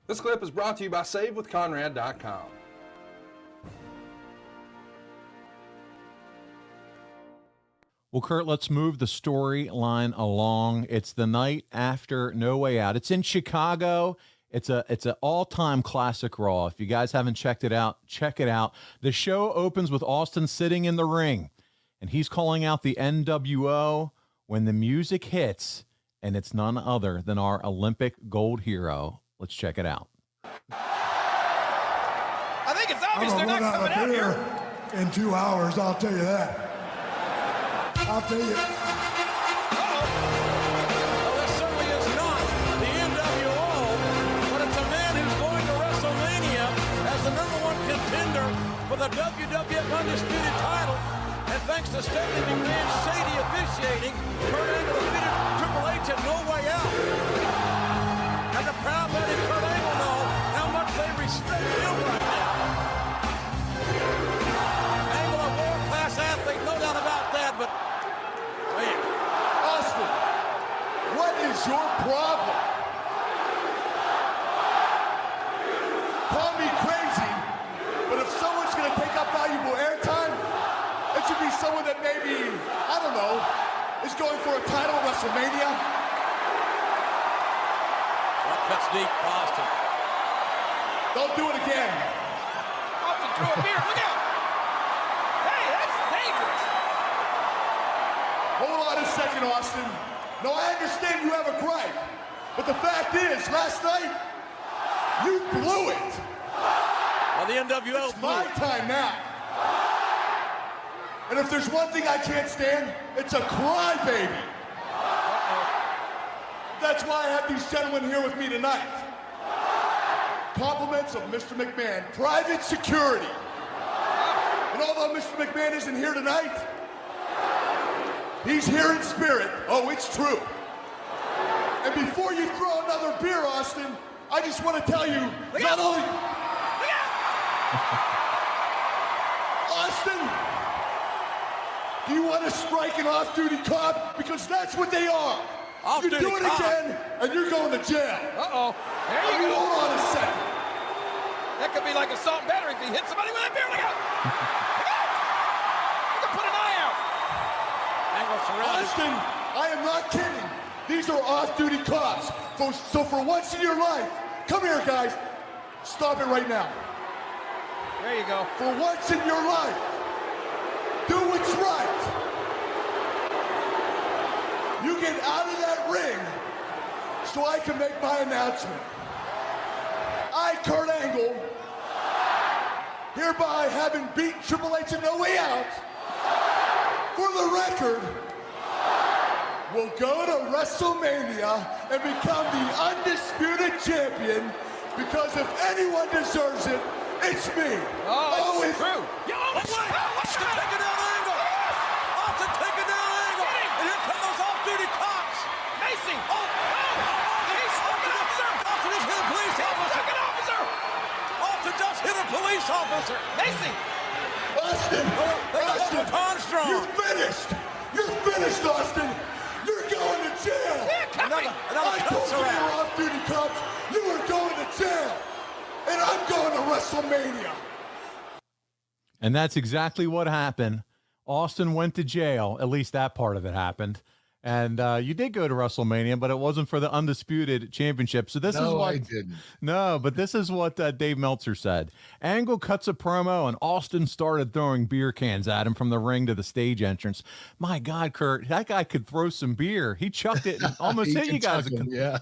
This clip is brought to you by SaveWithConrad.com. Well, Kurt, let's move the storyline along. It's the night after No Way Out. It's in Chicago. It's an all-time classic Raw. If you guys haven't checked it out, check it out. The show opens with Austin sitting in the ring, and he's calling out the NWO when the music hits, and it's none other than our Olympic gold hero. Let's check it out. I think it's obvious they're not coming out here in 2 hours, I'll tell you that. I'll tell you. Well, this certainly is not the NWO, but it's a man who's going to WrestleMania as the #1 contender for the WWF Undisputed title. And thanks to Stephanie McMahon's shady officiating, Kurt Angle defeated Triple H at No Way Out. And the proud man and Kurt Angle know how much they respect him right now. Angle, a world-class athlete, no doubt about that, but man. Austin, what is your problem? Call me crazy, but if someone's going to take up valuable airtime, it should be someone that maybe, I don't know, is going for a title at WrestleMania. That cuts deep, Austin. Don't do it again. Austin threw a beer, look out! Hey, that's dangerous! Hold on a second, Austin. No, I understand you have a gripe, but the fact is, last night, you blew it. Well, the NWO It's my time now. And if there's one thing I can't stand, it's a crybaby. That's why I have these gentlemen here with me tonight. Compliments of Mr. McMahon, private security. And although Mr. McMahon isn't here tonight, he's here in spirit. Oh, it's true. And before you throw another beer, Austin, I just want to tell you, not only... Austin, do you want to strike an off-duty cop? Because that's what they are. You do it again, and you're going to jail. Uh-oh. There you go. Hold on a second. That could be like assault and battery if he hits somebody with a beer. Look out! Look out! You can put an eye out. Angle surrounded. Austin, I am not kidding. These are off-duty cops. So for once in your life, come here, guys. Stop it right now. There you go. For once in your life, do what's right. You get out of that ring so I can make my announcement. I, Kurt Angle, hereby having beat Triple H in No Way Out, for the record, will go to WrestleMania and become the undisputed champion, because if anyone deserves it, it's me. Oh, it's true. Austin taking down Angle. Austin taking down Angle. And here come those off-duty cops. Macy. He's an officer. Austin just hit a police officer. Austin just hit a police officer. Macy. Austin, Armstrong. you're finished. You're finished, Austin. You're going to jail. Yeah, I told you you were off-duty cops. You were going to jail. And I'm going to WrestleMania. And that's exactly what happened. Austin went to jail. At least that part of it happened. And you did go to WrestleMania, but it wasn't for the Undisputed Championship. So this is what I didn't. No, but this is what Dave Meltzer said. Angle cuts a promo, and Austin started throwing beer cans at him from the ring to the stage entrance. My God, Kurt, that guy could throw some beer. He chucked it and almost hit you guys. Yeah.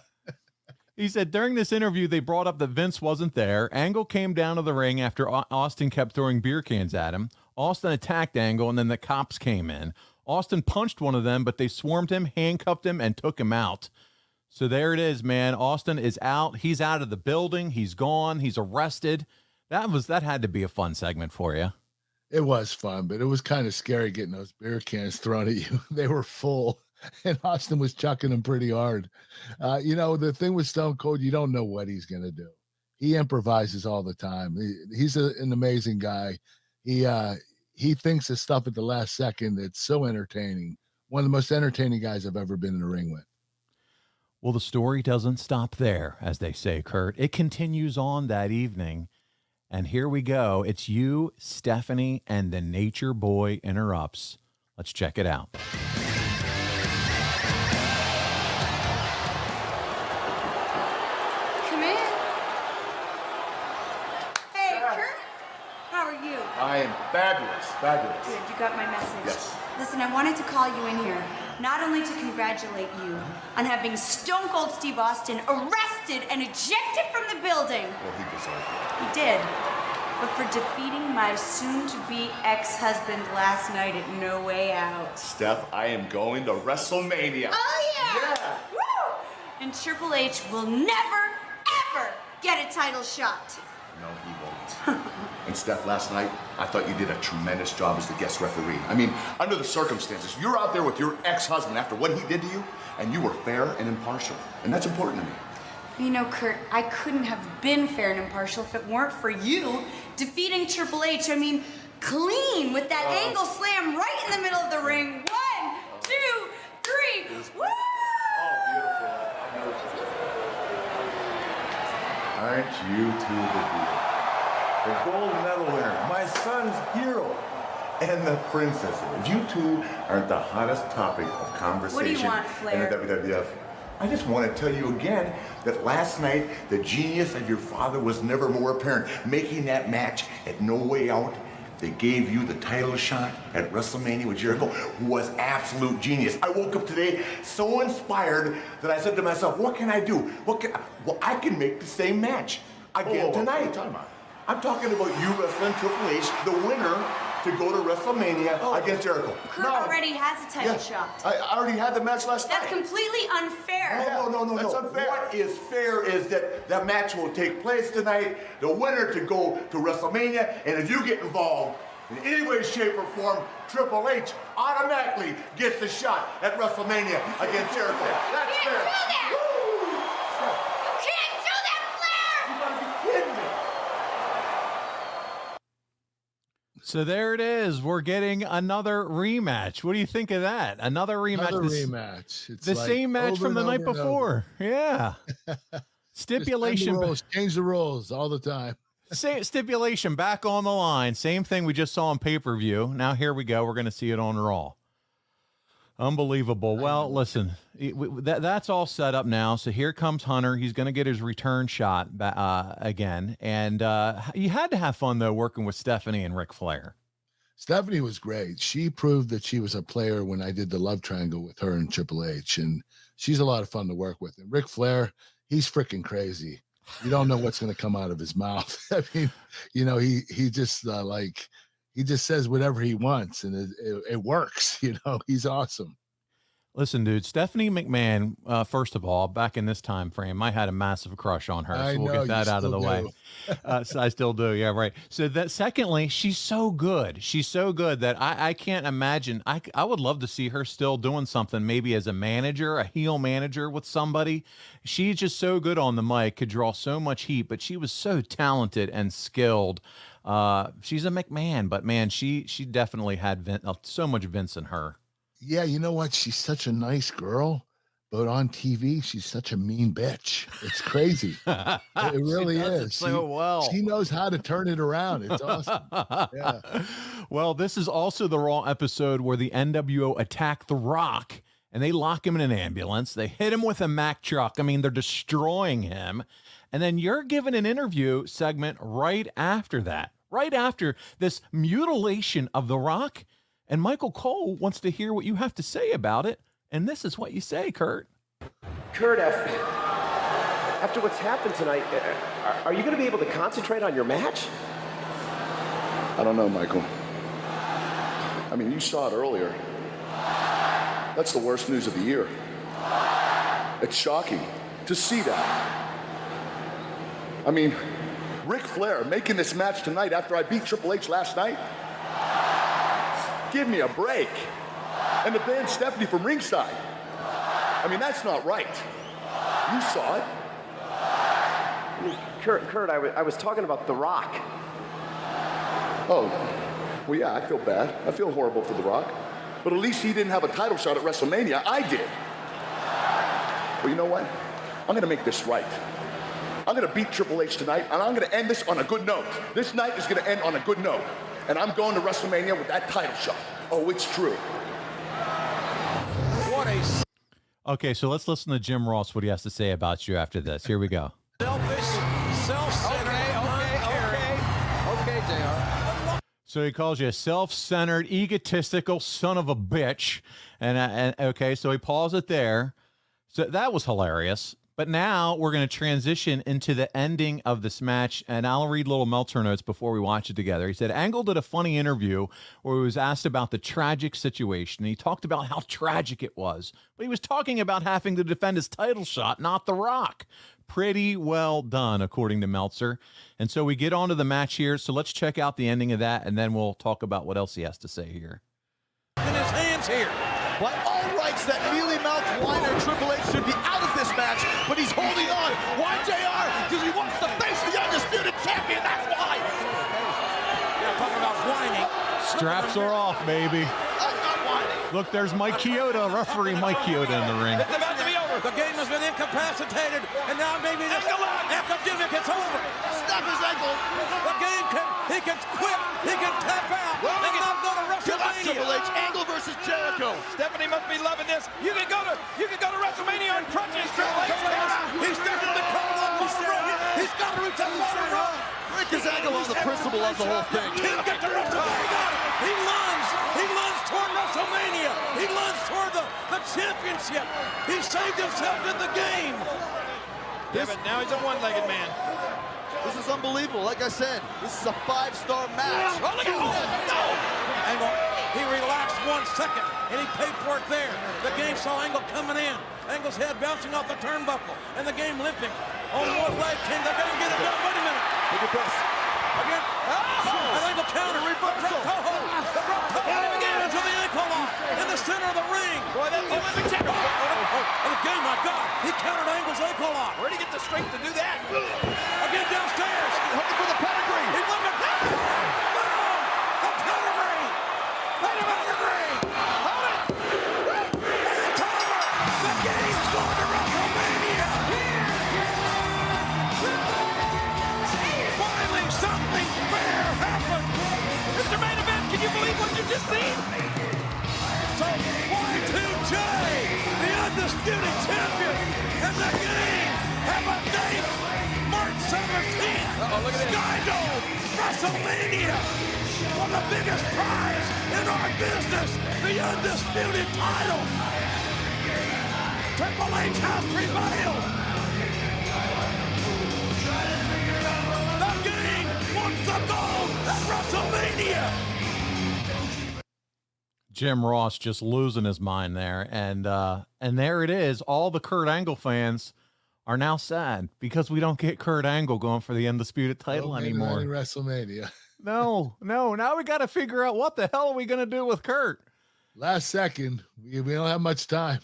He said during this interview, they brought up that Vince wasn't there. Angle came down to the ring after Austin kept throwing beer cans at him. Austin attacked Angle, and then the cops came in. Austin punched one of them, but they swarmed him, handcuffed him, and took him out. So there it is, man. Austin is out. He's out of the building. He's gone. He's arrested. That had to be a fun segment for you. It was fun, but it was kind of scary getting those beer cans thrown at you. They were full. And Austin was chucking them pretty hard. The thing with Stone Cold, you don't know what he's going to do. He improvises all the time. He's an amazing guy. He thinks of stuff at the last second that's so entertaining. One of the most entertaining guys I've ever been in a ring with. Well, the story doesn't stop there, as they say, Kurt. It continues on that evening. And here we go. It's you, Stephanie, and the Nature Boy interrupts. Let's check it out. Come in. Hey, Kurt. How are you? I am fabulous, fabulous. Good, you got my message. Yes. Listen, I wanted to call you in here, not only to congratulate you on having Stone Cold Steve Austin arrested and ejected from the building. Well, he deserved it. He did. But for defeating my soon-to-be ex-husband last night at No Way Out. Steph, I am going to WrestleMania. Oh, yeah! Yeah! Woo! And Triple H will never, ever get a title shot. No, he won't. And Steph, last night, I thought you did a tremendous job as the guest referee. I mean, under the circumstances, you're out there with your ex-husband after what he did to you, and you were fair and impartial. And that's important to me. You know, Kurt, I couldn't have been fair and impartial if it weren't for you defeating Triple H. I mean, clean with that angle slam right in the middle of the ring. 1, 2, 3. Woo! Aren't you two the deal? The gold medal winner, my son's hero, and the princess. If you two aren't the hottest topic of conversation What do you want, Flair? in the WWF, I just want to tell you again that last night the genius of your father was never more apparent. Making that match at No Way Out, they gave you the title shot at WrestleMania with Jericho, was absolute genius. I woke up today so inspired that I said to myself, what can I do? Well, I can make the same match again tonight. What are you talking about? I'm talking about you wrestling Triple H, the winner, to go to WrestleMania against Jericho. Kurt already has a title shot. I already had the match last That's night. completely unfair. No. That's unfair. What is fair is that that match will take place tonight, the winner to go to WrestleMania, and if you get involved in any way, shape, or form, Triple H automatically gets the shot at WrestleMania against Jericho. That's You fair. can't do that! Woo! You can't do that, Flair! You gotta be kidding me. So there it is. We're getting another rematch. What do you think of that? Another rematch. Another The rematch. It's the like same match over from the and night over and before. Yeah. Stipulation. Change the rules all the time. Stipulation back on the line. Same thing we just saw on pay-per-view. Now here we go. We're going to see it on Raw. Unbelievable. Well, listen, that's all set up now. So here comes Hunter. He's going to get his return shot again. And you had to have fun, though, working with Stephanie and Ric Flair. Stephanie was great. She proved that she was a player when I did the love triangle with her and Triple H. And she's a lot of fun to work with. And Ric Flair, he's freaking crazy. You don't know what's going to come out of his mouth. I mean, you know, he just he just says whatever he wants, and it works. You know, he's awesome. Listen, dude, Stephanie McMahon, first of all, back in this time frame, I had a massive crush on her. So we'll get that out of the way. So I still do. Yeah, right. So that secondly, she's so good. She's so good that I can't imagine. I would love to see her still doing something, maybe as a manager, a heel manager with somebody. She's just so good on the mic, could draw so much heat, but she was so talented and skilled. She's a McMahon, but man, she definitely had so much Vince in her. Yeah, you know what? She's such a nice girl, but on TV, she's such a mean bitch. It's crazy. It really is. So well. She knows how to turn it around. It's awesome. Yeah. Well, this is also the Raw episode where the NWO attack The Rock, and they lock him in an ambulance. They hit him with a Mack truck. I mean, they're destroying him. And then you're given an interview segment right after that, right after this mutilation of The Rock. And Michael Cole wants to hear what you have to say about it. And this is what you say, Kurt. Kurt, after what's happened tonight, are you going to be able to concentrate on your match? I don't know, Michael. I mean, you saw it earlier. That's the worst news of the year. It's shocking to see that. I mean, Ric Flair making this match tonight after I beat Triple H last night? Give me a break. And to ban Stephanie from ringside. I mean, that's not right. You saw it. Kurt, I was talking about The Rock. Oh, well, yeah, I feel bad. I feel horrible for The Rock. But at least he didn't have a title shot at WrestleMania. I did. Well, you know what? I'm gonna make this right. I'm gonna beat Triple H tonight, and I'm gonna end this on a good note. This night is gonna end on a good note. And I'm going to WrestleMania with that title shot. Oh, it's true. What a Okay, so let's listen to Jim Ross, what he has to say about you after this. Here we go. selfish, self-centered. Okay, JR. So he calls you a self-centered, egotistical son of a bitch. And okay, so he paused it there. So that was hilarious. But now we're going to transition into the ending of this match, and I'll read little Meltzer notes before we watch it together. He said, Angle did a funny interview where he was asked about the tragic situation. He talked about how tragic it was, but he was talking about having to defend his title shot, not The Rock. Pretty well done, according to Meltzer. And so we get on to the match here, so let's check out the ending of that, and then we'll talk about what else he has to say here. In his hands here. By all rights, that mealy-mouthed whiner Triple H should be out of this match, but he's holding on. Why, JR? Because he wants to face the undisputed champion, that's why! Yeah, talking about whining. Straps are off, baby. I'm not whining. Look, there's Mike Chioda, referee Mike Chioda in the ring. It's about to be over. The game has been incapacitated, and now maybe the epidemic is over. Snap his ankle. The game he can quit, he can tap out, and not go to Come on, WrestleMania. Triple H. Angle versus Jericho. Stephanie must be loving this. You can go to WrestleMania on crutches, Triple H. He's definitely coming on the road. He's got to reach that bottom rope. Rick is Angle on the principle of the whole thing. Can't get to WrestleMania. He lunged toward WrestleMania. He lunged toward the championship. He saved himself in the game. Yeah, but now he's a one-legged man. This is unbelievable. Like I said, this is a 5-star match. Oh, look at no! Angle, he relaxed 1 second, and he paid for it there. The game saw Angle coming in. Angle's head bouncing off the turnbuckle, and the game limping. On one leg, King, they're going to get it done. Wait a minute. Look at this. Again. Oh! An Angle counter. Reversal. The front toe. Again into the ankle lock in the center of the ring. Boy, that's the Olympic champion. And the game, my God, he countered Angle's ankle lock. Where'd he get the strength to do that? Again downstairs. Hooking for the pedigree. He's looking. Boom! The pedigree. Wait a minute. Hold it. It's over. The game's going to WrestleMania. Finally, something fair happened. Mr. Main Event, can you believe what you just seen? So, Y2J, the undisputed champion, and the game have a date, March 17th, Skydome, WrestleMania, for the biggest prize in our business, the undisputed title. Triple H has prevailed. The game wants the gold at WrestleMania. Jim Ross just losing his mind there. And there it is. All the Kurt Angle fans are now sad because we don't get Kurt Angle going for the undisputed title anymore. In WrestleMania. No. Now we got to figure out what the hell are we going to do with Kurt? Last second. We don't have much time.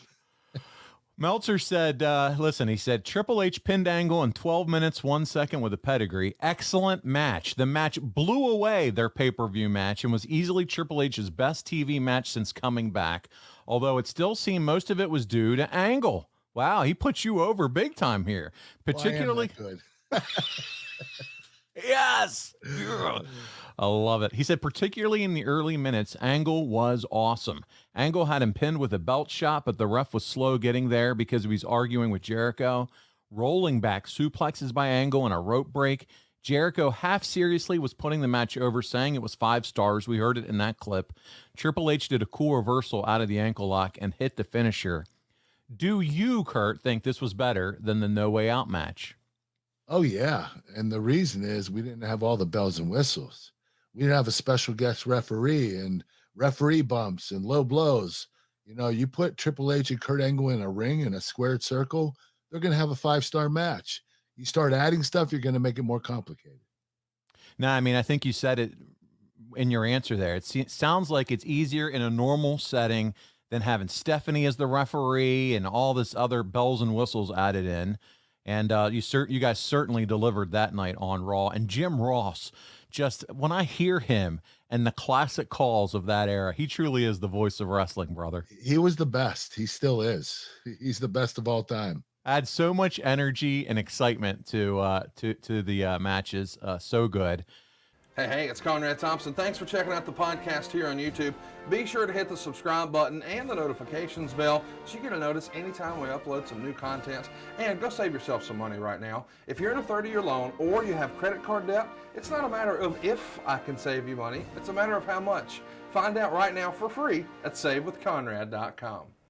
Meltzer said, listen, he said, Triple H pinned Angle in 12 minutes, 1 second with a pedigree. Excellent match. The match blew away their pay-per-view match and was easily Triple H's best TV match since coming back, although it still seemed most of it was due to Angle. Wow, he put you over big time here. Particularly good. Yes. I love it. He said, particularly in the early minutes, Angle was awesome. Angle had him pinned with a belt shot, but the ref was slow getting there because he was arguing with Jericho. Rolling back suplexes by Angle and a rope break. Jericho half seriously was putting the match over, saying it was 5 stars. We heard it in that clip. Triple H did a cool reversal out of the ankle lock and hit the finisher. Do you, Kurt, think this was better than the No Way Out match? Oh, yeah. And the reason is we didn't have all the bells and whistles. We didn't have a special guest referee and referee bumps and low blows. You know, you put Triple H and Kurt Angle in a ring in a squared circle, they're going to have a 5-star match. You start adding stuff, you're going to make it more complicated. No, I mean, I think you said it in your answer there. It sounds like it's easier in a normal setting than having Stephanie as the referee and all this other bells and whistles added in. And you guys certainly delivered that night on Raw. And Jim Ross, just when I hear him and the classic calls of that era, he truly is the voice of wrestling, brother. He was the best. He still is. He's the best of all time. adds so much energy and excitement to the matches. So good. Hey, it's Conrad Thompson. Thanks for checking out the podcast here on YouTube. Be sure to hit the subscribe button and the notifications bell so you get a notice anytime we upload some new content. And go save yourself some money right now. If you're in a 30-year loan or you have credit card debt, it's not a matter of if I can save you money. It's a matter of how much. Find out right now for free at SaveWithConrad.com.